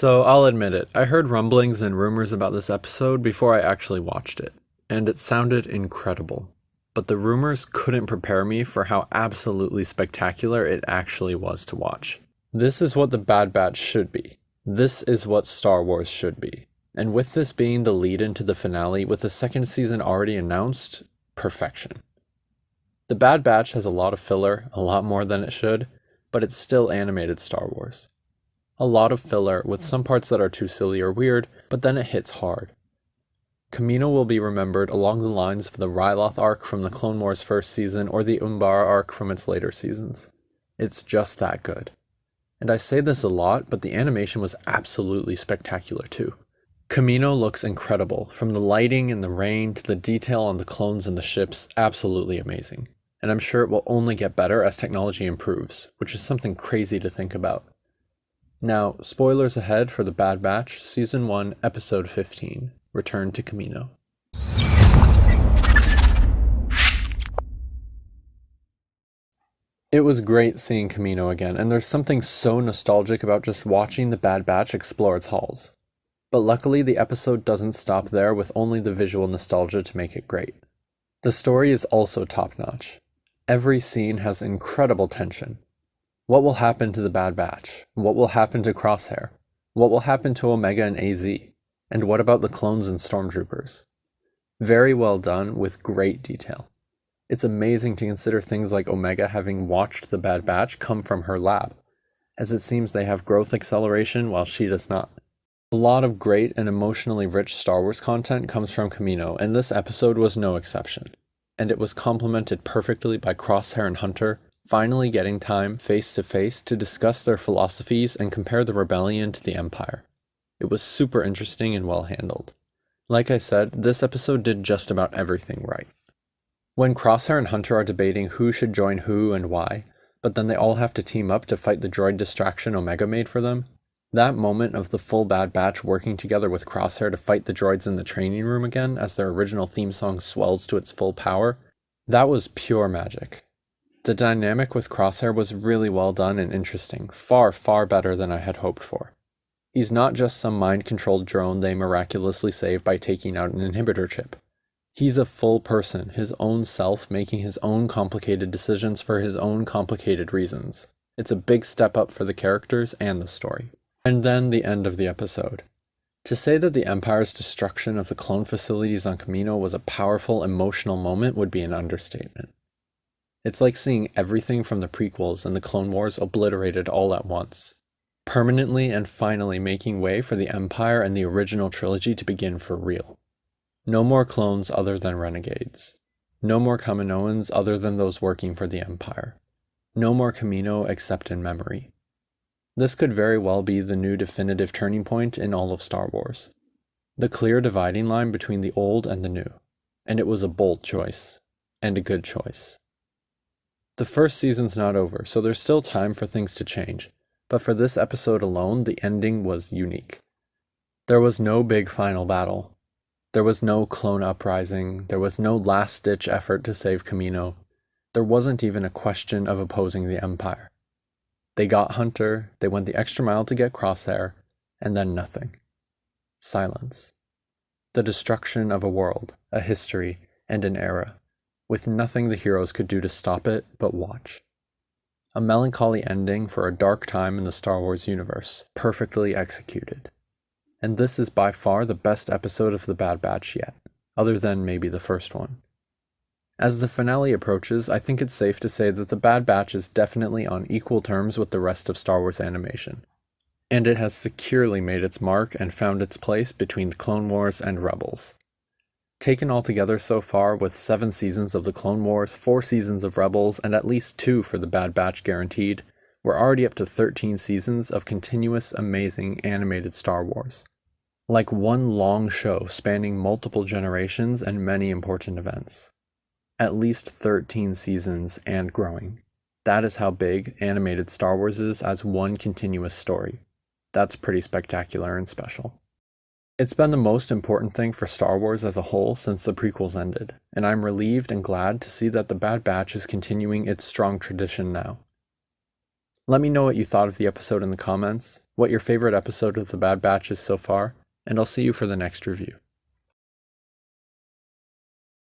So I'll admit it, I heard rumblings and rumors about this episode before I actually watched it, and it sounded incredible. But the rumors couldn't prepare me for how absolutely spectacular it actually was to watch. This is what the Bad Batch should be. This is what Star Wars should be. And with this being the lead into the finale with the second season already announced, perfection. The Bad Batch has a lot of filler, a lot more than it should, but it's still animated Star Wars. A lot of filler with some parts that are too silly or weird, but then it hits hard. Kamino will be remembered along the lines of the Ryloth arc from the Clone Wars first season or the Umbara arc from its later seasons. It's just that good. And I say this a lot, but the animation was absolutely spectacular too. Kamino looks incredible, from the lighting and the rain to the detail on the clones and the ships, absolutely amazing. And I'm sure it will only get better as technology improves, which is something crazy to think about. Now, spoilers ahead for The Bad Batch, Season 1, Episode 15, Return to Kamino. It was great seeing Kamino again, and there's something so nostalgic about just watching The Bad Batch explore its halls. But luckily, the episode doesn't stop there with only the visual nostalgia to make it great. The story is also top-notch. Every scene has incredible tension. What will happen to the Bad Batch? What will happen to Crosshair? What will happen to Omega and AZ? And what about the clones and stormtroopers? Very well done with great detail. It's amazing to consider things like Omega having watched the Bad Batch come from her lab, as it seems they have growth acceleration while she does not. A lot of great and emotionally rich Star Wars content comes from Kamino, and this episode was no exception. And it was complemented perfectly by Crosshair and Hunter finally getting time face to face to discuss their philosophies and compare the rebellion to the Empire. It was super interesting and well handled. Like I said, this episode did just about everything right. When Crosshair and Hunter are debating who should join who and why, but then they all have to team up to fight the droid distraction Omega made for them, that moment of the full Bad Batch working together with Crosshair to fight the droids in the training room again as their original theme song swells to its full power, that was pure magic. The dynamic with Crosshair was really well done and interesting, far, far better than I had hoped for. He's not just some mind-controlled drone they miraculously saved by taking out an inhibitor chip. He's a full person, his own self making his own complicated decisions for his own complicated reasons. It's a big step up for the characters and the story. And then the end of the episode. To say that the Empire's destruction of the clone facilities on Kamino was a powerful emotional moment would be an understatement. It's like seeing everything from the prequels and the Clone Wars obliterated all at once, permanently and finally making way for the Empire and the original trilogy to begin for real. No more clones other than renegades. No more Kaminoans other than those working for the Empire. No more Kamino except in memory. This could very well be the new definitive turning point in all of Star Wars. The clear dividing line between the old and the new. And it was a bold choice. And a good choice. The first season's not over, so there's still time for things to change. But for this episode alone, the ending was unique. There was no big final battle. There was no clone uprising. There was no last-ditch effort to save Kamino. There wasn't even a question of opposing the Empire. They got Hunter, they went the extra mile to get Crosshair, and then nothing. Silence. The destruction of a world, a history, and an era, with nothing the heroes could do to stop it but watch. A melancholy ending for a dark time in the Star Wars universe, perfectly executed. And this is by far the best episode of The Bad Batch yet, other than maybe the first one. As the finale approaches, I think it's safe to say that The Bad Batch is definitely on equal terms with the rest of Star Wars animation. And it has securely made its mark and found its place between the Clone Wars and Rebels. Taken all together so far, with 7 seasons of the Clone Wars, 4 seasons of Rebels, and at least 2 for The Bad Batch guaranteed, we're already up to 13 seasons of continuous, amazing animated Star Wars. Like one long show spanning multiple generations and many important events. At least 13 seasons and growing. That is how big animated Star Wars is as one continuous story. That's pretty spectacular and special. It's been the most important thing for Star Wars as a whole since the prequels ended, and I'm relieved and glad to see that The Bad Batch is continuing its strong tradition now. Let me know what you thought of the episode in the comments, what your favorite episode of The Bad Batch is so far, and I'll see you for the next review.